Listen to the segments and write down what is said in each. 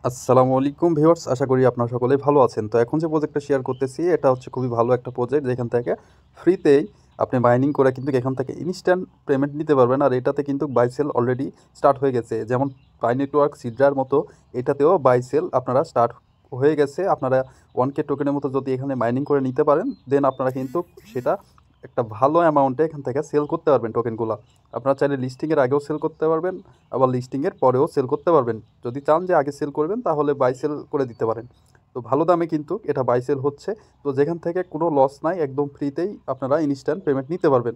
আসসালামু আলাইকুম ভিউয়ার্স, আশা করি আপনারা সকলেই ভালো আছেন। তো এখন যে প্রজেক্টটা শেয়ার করতেছি এটা হচ্ছে খুবই ভালো একটা প্রজেক্ট, যেখান থেকে ফ্রিতেই আপনি মাইনিং করে কিন্তু এখান থেকে ইনস্ট্যান্ট পেমেন্ট নিতে পারবেন। আর এটাতে কিন্তু বাই সেল অলরেডি স্টার্ট হয়ে গেছে, যেমন পাই নেটওয়ার্ক সিডরার মতো এটাতেও বাই সেল আপনারা স্টার্ট হয়ে গেছে। আপনারা 1K টোকেনের মতো যদি এখানে মাইনিং করে নিতে পারেন, দেন আপনারা কিন্তু সেটা একটা ভালো অ্যামাউন্টে এখান থেকে সেল করতে পারবেন টোকেনগুলো। আপনারা চাইলে লিস্টিংয়ের আগেও সেল করতে পারবেন, আবার লিস্টিংয়ের পরেও সেল করতে পারবেন। যদি চান যে আগে সেল করবেন তাহলে বাই সেল করে দিতে পারেন। তো ভালো দামে কিন্তু এটা বাই সেল হচ্ছে। তো যেখান থেকে কোনো লস নাই, একদম ফ্রিতেই আপনারা ইনস্ট্যান্ট পেমেন্ট নিতে পারবেন।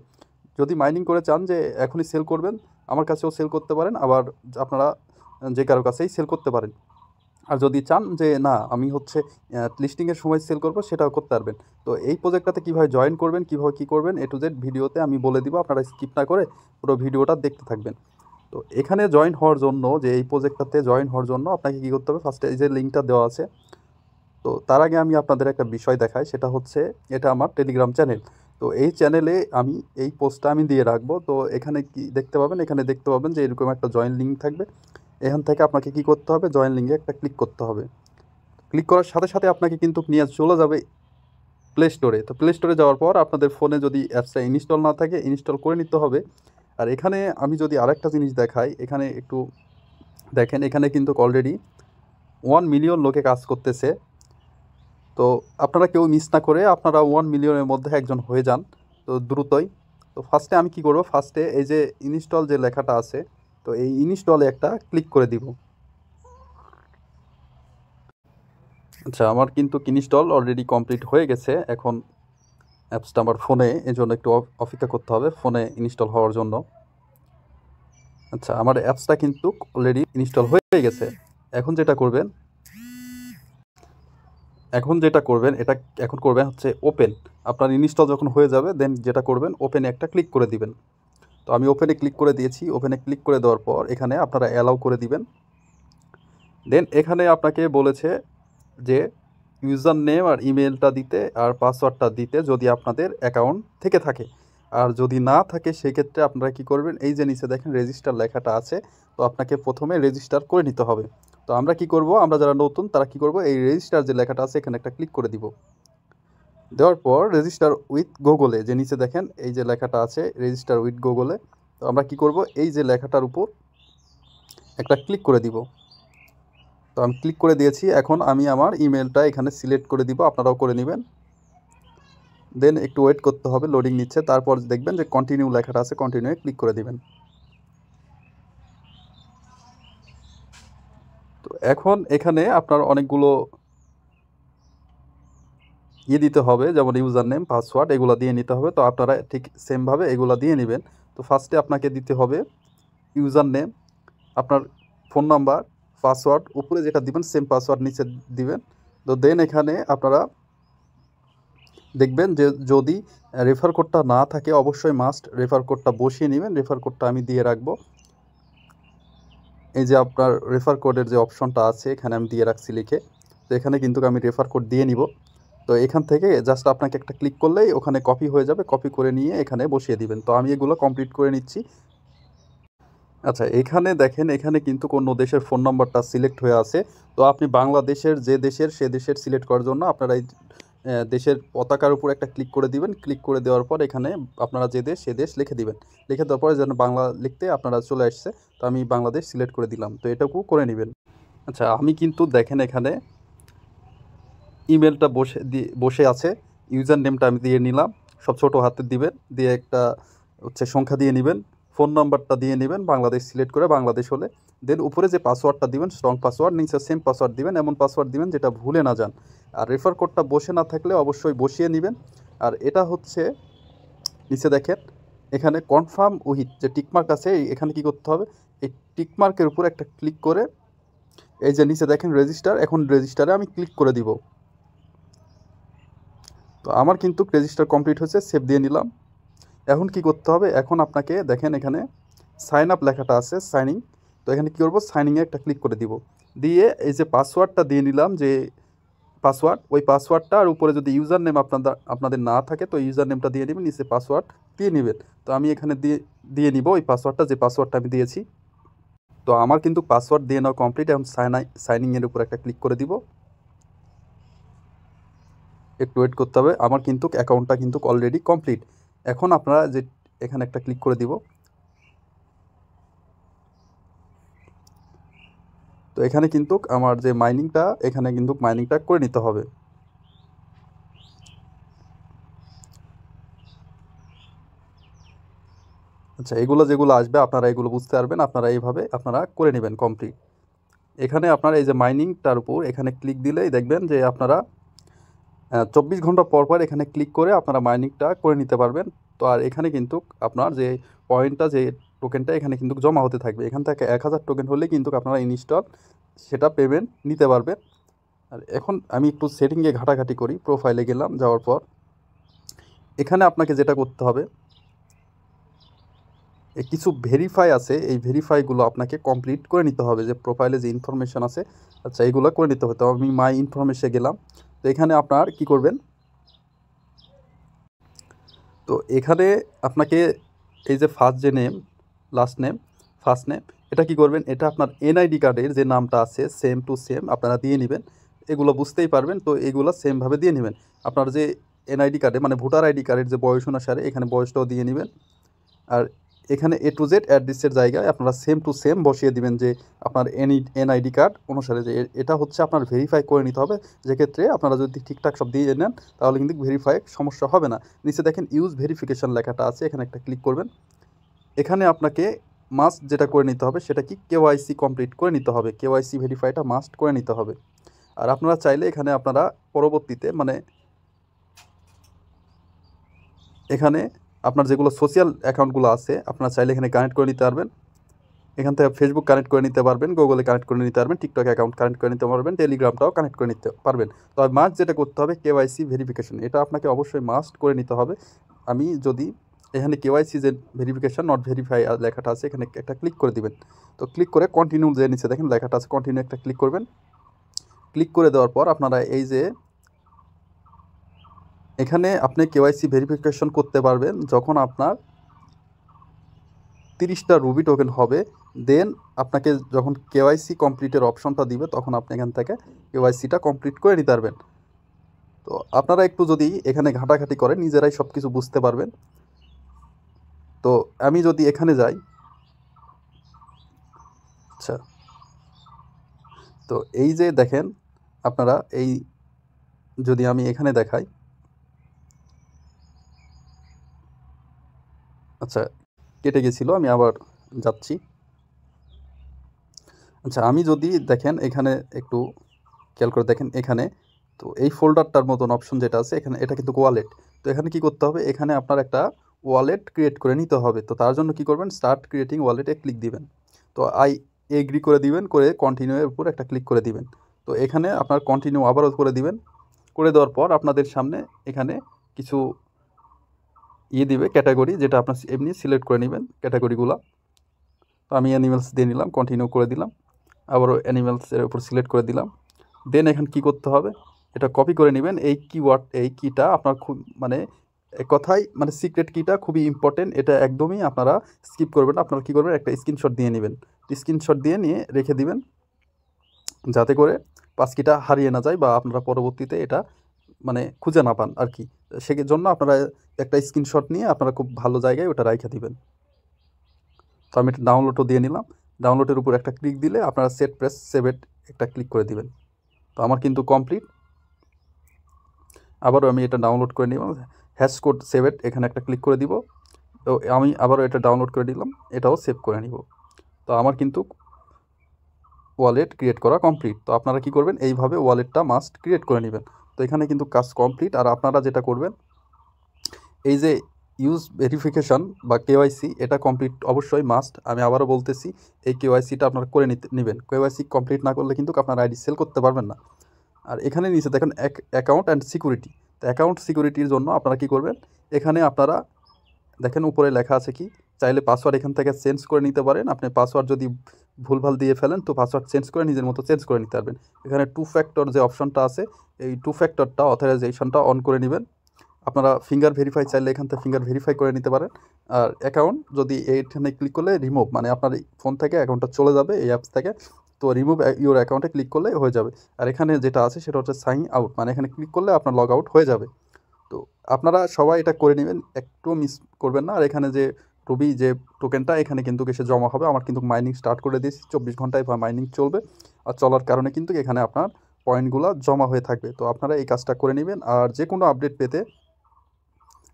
যদি মাইনিং করে চান যে এখনই সেল করবেন, আমার কাছেও সেল করতে পারেন, আবার আপনারা যে কারো কাছেই সেল করতে পারেন। আর যদি চান যে না আমি হচ্ছে লিস্টিংয়ের সময় সেল করব, সেটাও করতে পারবেন। তো এই প্রজেক্টটাতে কীভাবে জয়েন করবেন, কীভাবে কী করবেন, এ টু জেড ভিডিওতে আমি বলে দিব, আপনারা স্কিপ না করে পুরো ভিডিওটা দেখতে থাকবেন। তো এখানে জয়েন হওয়ার জন্য, যে এই প্রজেক্টটাতে জয়েন হওয়ার জন্য আপনাকে কী করতে হবে, ফার্স্টে এই যে লিঙ্কটা দেওয়া আছে। তো তার আগে আমি আপনাদের একটা বিষয় দেখাই, সেটা হচ্ছে এটা আমার টেলিগ্রাম চ্যানেল। তো এই চ্যানেলে আমি এই পোস্টটা আমি দিয়ে রাখবো। তো এখানে কি দেখতে পাবেন, এখানে দেখতে পাবেন যে এরকম একটা জয়েন লিঙ্ক থাকবে। এখান থেকে আপনাকে কি করতে হবে, জয়েন লিঙ্কে একটা ক্লিক করতে হবে। ক্লিক করার সাথে সাথে আপনাকে কিন্তু নিয়ে চলে যাবে প্লে স্টোরে। তো প্লে স্টোরে যাওয়ার পর আপনাদের ফোনে যদি অ্যাপসটা ইনস্টল না থাকে, ইনস্টল করে নিতে হবে। আর এখানে আমি যদি আরেকটা জিনিস দেখাই, এখানে একটু দেখেন, এখানে কিন্তু অলরেডি 1 মিলিয়ন লোকে কাজ করতেছে। তো আপনারা কেউ মিস না করে আপনারা 1 মিলিয়নের মধ্যে একজন হয়ে যান, তো দ্রুতই। তো ফার্স্টে আমি কি করব, ফার্স্টে এই যে ইনস্টল যে লেখাটা আছে, তো এই ইনস্টলে একটা ক্লিক করে দিব। আচ্ছা, আমার কিন্তু ইনস্টল অলরেডি কমপ্লিট হয়ে গেছে। এখন অ্যাপসটা আমার ফোনে, এই জন্য একটু অপেক্ষা করতে হবে ফোনে ইনস্টল হওয়ার জন্য। আচ্ছা, আমার অ্যাপসটা কিন্তু অলরেডি ইনস্টল হয়ে গেছে। এখন যেটা করবেন, এটা এখন করবেন হচ্ছে ওপেন। আপনার ইনস্টল যখন হয়ে যাবে, দেন যেটা করবেন, ওপেনে একটা ক্লিক করে দিবেন। তো আমি ওপেনে ক্লিক করে দিয়েছি। ওপেনে ক্লিক করে দেওয়ার পর এখানে আপনারা অ্যালাউ করে দিবেন। দেন এখানে আপনাকে বলেছে যে ইউজার নেম আর ইমেলটা দিতে আর পাসওয়ার্ডটা দিতে, যদি আপনাদের অ্যাকাউন্ট থেকে থাকে। আর যদি না থাকে সেক্ষেত্রে আপনারা কি করবেন, এই যে নিচে দেখেন রেজিস্টার লেখাটা আছে, তো আপনাকে প্রথমে রেজিস্টার করে নিতে হবে। তো আমরা কি করব, আমরা যারা নতুন তারা কি করব, এই রেজিস্টার যে লেখাটা আছে এখানে একটা ক্লিক করে দিব। দেওয়ার পর রেজিস্টার উইথ গুগলে যে নিচে দেখেন এই যে লেখাটা আছে রেজিস্টার উইথ গুগলে, তো আমরা কি করব, এই যে লেখাটার উপর একটা ক্লিক করে দিব। তো আমি ক্লিক করে দিয়েছি। এখন আমি আমার ইমেলটা এখানে সিলেক্ট করে দিব, আপনারাও করে নেবেন। দেন একটু ওয়েট করতে হবে, লোডিং নিচ্ছে। তারপর দেখবেন যে কন্টিনিউ লেখাটা আছে, কন্টিনিউয়ে ক্লিক করে দিবেন। তো এখন এখানে আপনার অনেকগুলো দিতে হবে, যেমন ইউজার নেম, পাসওয়ার্ড, এগুলো দিয়ে নিতে হবে। তো আপনারা ঠিক সেমভাবে এগুলো দিয়ে নেবেন। তো ফার্স্টে আপনাকে দিতে হবে ইউজার নেম, আপনার ফোন নাম্বার, পাসওয়ার্ড উপরে যেটা দিবেন সেম পাসওয়ার্ড নিচে দিবেন। তো দেন এখানে আপনারা দেখবেন যে যদি রেফার কোডটা না থাকে, অবশ্যই মাস্ট রেফার কোডটা বসিয়ে নেবেন। রেফার কোডটা আমি দিয়ে রাখবো। এই যে আপনার রেফার কোডের যে অপশনটা আছে এখানে আমি দিয়ে রাখছি লিখে। তো এখানে কিন্তু আমি রেফার কোড দিয়ে নিব। তো এখান থেকে জাস্ট আপনাকে একটা ক্লিক করলেই ওখানে কপি হয়ে যাবে, কপি করে নিয়ে এখানে বসিয়ে দিবেন। তো আমি এগুলো কমপ্লিট করে নিচ্ছি। আচ্ছা, এখানে দেখেন, এখানে কিন্তু কোনো দেশের ফোন নাম্বারটা সিলেক্ট হয়ে আছে। তো আপনি বাংলাদেশের যে দেশের, সে দেশের সিলেক্ট করার জন্য আপনারা এই দেশের পতাকার উপর একটা ক্লিক করে দিবেন। ক্লিক করে দেওয়ার পর এখানে আপনারা যে দেশ, সে দেশ লিখে দিবেন। লিখে দেওয়ার পরে যেন বাংলা লিখতে আপনারা চলে আসছে, তো আমি বাংলাদেশ সিলেক্ট করে দিলাম। তো এটাকু করে নেবেন। আচ্ছা, আমি কিন্তু দেখেন এখানে ইমেলটা বসে আছে, ইউজার নেমটা আমি দিয়ে নিলাম, সব ছোটো হাতে দিবেন, দিয়ে একটা হচ্ছে সংখ্যা দিয়ে নেবেন, ফোন নাম্বারটা দিয়ে নেবেন, বাংলাদেশ সিলেক্ট করে বাংলাদেশ হলে। দেন উপরে যে পাসওয়ার্ডটা দিবেন, স্ট্রং পাসওয়ার্ড, নিচে সেম পাসওয়ার্ড দিবেন, এমন পাসওয়ার্ড দিবেন যেটা ভুলে না যান। আর রেফার কোডটা বসে না থাকলে অবশ্যই বসিয়ে নেবেন। আর এটা হচ্ছে নিচে দেখেন এখানে কনফার্ম উইথ যে টিকমার্ক আছে, এখানে কি করতে হবে, এই টিকমার্কের উপর একটা ক্লিক করে এই যে নিচে দেখেন রেজিস্টার, এখন রেজিস্টারে আমি ক্লিক করে দিব। তো আমার কিন্তু রেজিস্টার কমপ্লিট হয়েছে, সেভ দিয়ে নিলাম। এখন কি করতে হবে, এখন আপনাকে দেখেন এখানে সাইন আপ লেখাটা আছে, সাইনিং। তো এখানে কী করবো, সাইনিংয়ে একটা ক্লিক করে দিব। দিয়ে এই যে পাসওয়ার্ডটা দিয়ে নিলাম, যে পাসওয়ার্ড, ওই পাসওয়ার্ডটা আর উপরে যদি ইউজার নেম আপনাদের না থাকে, তো ইউজার নেমটা দিয়ে নেবেন, নিচে পাসওয়ার্ড দিয়ে নেবেন। তো আমি এখানে দিয়ে নিব ওই পাসওয়ার্ডটা, যে পাসওয়ার্ডটা আমি দিয়েছি। তো আমার কিন্তু পাসওয়ার্ড দিয়ে নেওয়া কমপ্লিট। এখন সাইনিংয়ের উপর একটা ক্লিক করে দিব, একটু ওয়েট করতে হবে। আমার কিন্তু অ্যাকাউন্টটা কিন্তু অলরেডি কমপ্লিট। এখন আপনারা যে এখানে একটা ক্লিক করে দিব, তো এখানে কিন্তু আমার যে মাইনিংটা, এখানে কিন্তু মাইনিংটা করে নিতে হবে। আচ্ছা, এগুলো যেগুলো আসবে আপনারা এগুলো বুঝতে পারবেন, আপনারা এইভাবে আপনারা করে নেবেন কমপ্লিট। এখানে আপনারা এই যে মাইনিংটার উপর এখানে ক্লিক দিলেই দেখবেন যে আপনারা 24 ঘন্টা পর পর এখানে ক্লিক করে আপনারা মাইনিংটা করে নিতে পারবেন। তো আর এখানে কিন্তু আপনার যে পয়েন্টটা, যে টোকেনটা এখানে কিন্তু জমা হতে থাকবে। এখান থেকে 1000 টোকেন হলে কিন্তু আপনারা ইনস্টল সেটা পেমেন্ট নিতে পারবেন। আর এখন আমি একটু সেটিংয়ে ঘাটাঘাটি করি। প্রোফাইলে গেলাম, যাওয়ার পর এখানে আপনাকে যেটা করতে হবে, কিছু ভেরিফাই আছে, এই ভেরিফাইগুলো আপনাকে কমপ্লিট করে নিতে হবে। যে প্রোফাইলে যে ইনফরমেশান আছে, আচ্ছা এগুলো করে নিতে হবে। তো আমি মাই ইনফরমেশনে গেলাম। তো এখানে আপনার কি করবেন, তো এখানে আপনাকে এই যে ফার্স্ট যে name, last name, first name, এটা কি করবেন, এটা আপনার এনআইডি কার্ডের যে নামটা আছে সেম টু সেম আপনারা দিয়ে নেবেন। এগুলো বুঝতেই পারবেন, তো এগুলো সেমভাবে দিয়ে নেবেন। আপনার যে এনআইডি কার্ডে মানে ভোটার আইডি কার্ডের যে বয়স অনুসারে এখানে বয়সটাও দিয়ে নেবেন। আর এখানে এ টু জেড অ্যাড্রেসের জায়গায় আপনারা সেম টু সেম বসিয়ে দিবেন, যে আপনার এনআইডি কার্ড অনুসারে যে এটা হচ্ছে আপনার ভেরিফাই করে নিতে হবে। যেক্ষেত্রে আপনারা যদি ঠিকঠাক সব দিয়ে নেন তাহলে কিন্তু ভেরিফাই সমস্যা হবে না। নিচে দেখেন ইউজ ভেরিফিকেশন লেখাটা আছে, এখানে একটা ক্লিক করবেন। এখানে আপনাকে মাস্ট যেটা করে নিতে হবে সেটা কি, কেওয়াইসি কমপ্লিট করে নিতে হবে। কেওয়াইসি ভেরিফাইটা মাস্ট করে নিতে হবে। আর আপনারা চাইলে এখানে আপনারা পরবর্তীতে মানে এখানে আপনার যেগুলো সোশ্যাল অ্যাকাউন্টগুলো আছে আপনারা চাইলে এখানে কানেক্ট করে নিতে পারবেন। এখান থেকে ফেসবুক কানেক্ট করে নিতে পারবেন, গুগলে কানেক্ট করে নিতে পারবেন, টিকটক অ্যাকাউন্ট কানেক্ট করে নিতে পারবেন, টেলিগ্রামটাও কানেক্ট করে নিতে পারবেন। তবে মাস্ট যেটা করতে হবে কেওয়াইসি ভেরিফিকেশন, এটা আপনাকে অবশ্যই মাস্ট করে নিতে হবে। আমি যদি এখানে কেওয়াইসি যে ভেরিফিকেশন নট ভেরিফাই লেখাটা আছে এখানে একটা ক্লিক করে দিবেন। তো ক্লিক করে কন্টিনিউ যে নিচে দেখেন লেখাটা আছে কন্টিনিউ একটা ক্লিক করবেন। ক্লিক করে দেওয়ার পর আপনারা এই যে এখানে আপনি কেওয়াইসি ভেরিফিকেশন করতে পারবেন যখন আপনার 30টা রুবি টোকেন হবে। দেন আপনাকে যখন কেওয়াইসি কমপ্লিটের অপশনটা দিবে তখন আপনি এখান থেকে কেওয়াইসিটা কমপ্লিট করে নিতে পারবেন। তো আপনারা একটু যদি এখানে ঘাটাঘাটি করেন নিজেরাই সব কিছু বুঝতে পারবেন। তো আমি যদি এখানে যাই, আচ্ছা তো এই যে দেখেন আপনারা এই যদি আমি এখানে দেখাই, আচ্ছা কেটে গেছিলো, আমি আবার যাচ্ছি। আচ্ছা আমি যদি দেখেন এখানে একটু খেয়াল করে দেখেন এখানে, তো এই ফোল্ডারটার মতন অপশন যেটা আছে এখানে, এটা কিন্তু ওয়ালেট। তো এখানে কি করতে হবে, এখানে আপনার একটা ওয়ালেট ক্রিয়েট করে নিতে হবে। তো তার জন্য কি করবেন, স্টার্ট ক্রিয়েটিং ওয়ালেটে ক্লিক দিবেন। তো আই এগ্রি করে দিবেন, করে কন্টিনিউয়ের উপর একটা ক্লিক করে দিবেন। তো এখানে আপনার কন্টিনিউ আবারও করে দিবেন। করে দেওয়ার পর আপনাদের সামনে এখানে কিছু দিবে ক্যাটাগরি, যেটা আপনার এমনি সিলেক্ট করে নেবেন ক্যাটাগরিগুলো। তো আমি অ্যানিমেলস দিয়ে নিলাম, কন্টিনিউ করে দিলাম, আবারও অ্যানিমেলসের উপর সিলেক্ট করে দিলাম। দেন এখন কি করতে হবে, এটা কপি করে নেবেন। এই কিওয়ার্ড, এই কিটা আপনার খুব মানে এক কথায় মানে সিক্রেট কিটা খুবই ইম্পর্টেন্ট, এটা একদমই আপনারা স্কিপ করবেন না। আপনারা কী করবেন, একটা স্ক্রিনশট দিয়ে নেবেন। স্ক্রিনশট দিয়ে নিয়ে রেখে দিবেন, যাতে করে পাস কিটা হারিয়ে না যায় বা আপনারা পরবর্তীতে এটা মানে খুঁজে না পান আর কি। জন্য আপনারা একটা স্ক্রিনশট নিয়ে আপনারা খুব ভালো জায়গায় ওটা রেখে দিবেন। তো আমি এটা ডাউনলোডও দিয়ে নিলাম। ডাউনলোডের উপর একটা ক্লিক দিলে আপনারা সেট প্রেস সেভেট একটা ক্লিক করে দিবেন। তো আমার কিন্তু কমপ্লিট। আবারও আমি এটা ডাউনলোড করে নিব, হ্যাশ কোড সেভেট এখানে একটা ক্লিক করে দিব। তো আমি আবারও এটা ডাউনলোড করে দিলাম, এটাও সেভ করে নিব। তো আমার কিন্তু ওয়ালেট ক্রিয়েট করা কমপ্লিট। তো আপনারা কি করবেন, এইভাবে ওয়ালেটটা মাস্ট ক্রিয়েট করে নেবেন। তো এখানে কিন্তু কাজ কমপ্লিট। আর আপনারা যেটা করবেন, এই যে ইউজ ভেরিফিকেশন বা কেওয়াইসি এটা কমপ্লিট অবশ্যই মাস্ট। আমি আবারও বলতেছি, এই কেওয়াইসিটা আপনারা করে নেবেন। কেওয়াইসি কমপ্লিট না করলে কিন্তু আপনার আইডি সেল করতে পারবেন না। আর এখানে নিচে দেখেন অ্যাকাউন্ট অ্যান্ড সিকিউরিটি। তো অ্যাকাউন্ট সিকিউরিটির জন্য আপনারা কি করবেন, এখানে আপনারা দেখেন উপরে লেখা আছে কি, চাইলে পাসওয়ার্ড এখান থেকে চেঞ্জ করে নিতে পারেন। আপনি পাসওয়ার্ড যদি ভুলভাল দিয়ে ফেলেন তো পাসওয়ার্ড চেঞ্জ করে নিজের মতো চেঞ্জ করে নিতে পারবেন। এখানে 2 ফ্যাক্টর যে অপশনটা আছে, এই 2 ফ্যাক্টরটা অথরাইজেশনটা অন করে নেবেন। আপনারা ফিঙ্গার ভেরিফাই চাইলে এখান থেকে ফিঙ্গার ভেরিফাই করে নিতে পারেন। আর অ্যাকাউন্ট যদি এইখানে ক্লিক করলে রিমুভ, মানে আপনার এই ফোন থেকে অ্যাকাউন্টটা চলে যাবে এই অ্যাপস থেকে, তো রিমুভ ইউর অ্যাকাউন্টে ক্লিক করলে হয়ে যাবে। আর এখানে যেটা আছে সেটা হচ্ছে সাইন আউট, মানে এখানে ক্লিক করলে আপনার লগ আউট হয়ে যাবে। তো আপনারা সবাই এটা করে নেবেন, একটুও মিস করবেন না। আর এখানে যে রবি যে টোকেনটা এখানে কিন্তু এসে জমা হবে। আমার কিন্তু মাইনিং স্টার্ট করে দিয়েছি, 24 ঘন্টায় মাইনিং চলবে। আর চলার কারণে কিন্তু এখানে আপনার পয়েন্টগুলো জমা হয়ে থাকবে। তো আপনারা এই কাজটা করে নেবেন। আর যে কোনো আপডেট পেতে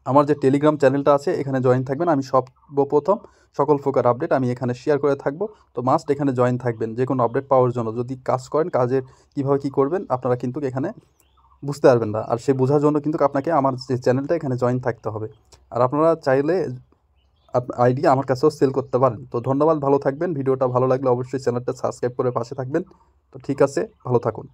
আমার যে টেলিগ্রাম চ্যানেলটা আছে এখানে জয়েন থাকবেন। আমি সর্বপ্রথম সকল প্রকার আপডেট আমি এখানে শেয়ার করে থাকবো। তো মাস্ট এখানে জয়েন থাকবেন যে কোনো আপডেট পাওয়ার জন্য। যদি কাজ করেন, কাজের কীভাবে কী করবেন আপনারা কিন্তু এখানে বুঝতে পারবেন না। আর সে বোঝার জন্য কিন্তু আপনাকে আমার যে চ্যানেলটা এখানে জয়েন থাকতে হবে। আর আপনারা চাইলে আইডি আমার কাছেও সেল করতে পারেন। তো ধন্যবাদ, ভালো থাকবেন। ভিডিওটা ভালো লাগলে অবশ্যই চ্যানেলটা সাবস্ক্রাইব করে পাশে থাকবেন। তো ঠিক আছে, ভালো থাকুন।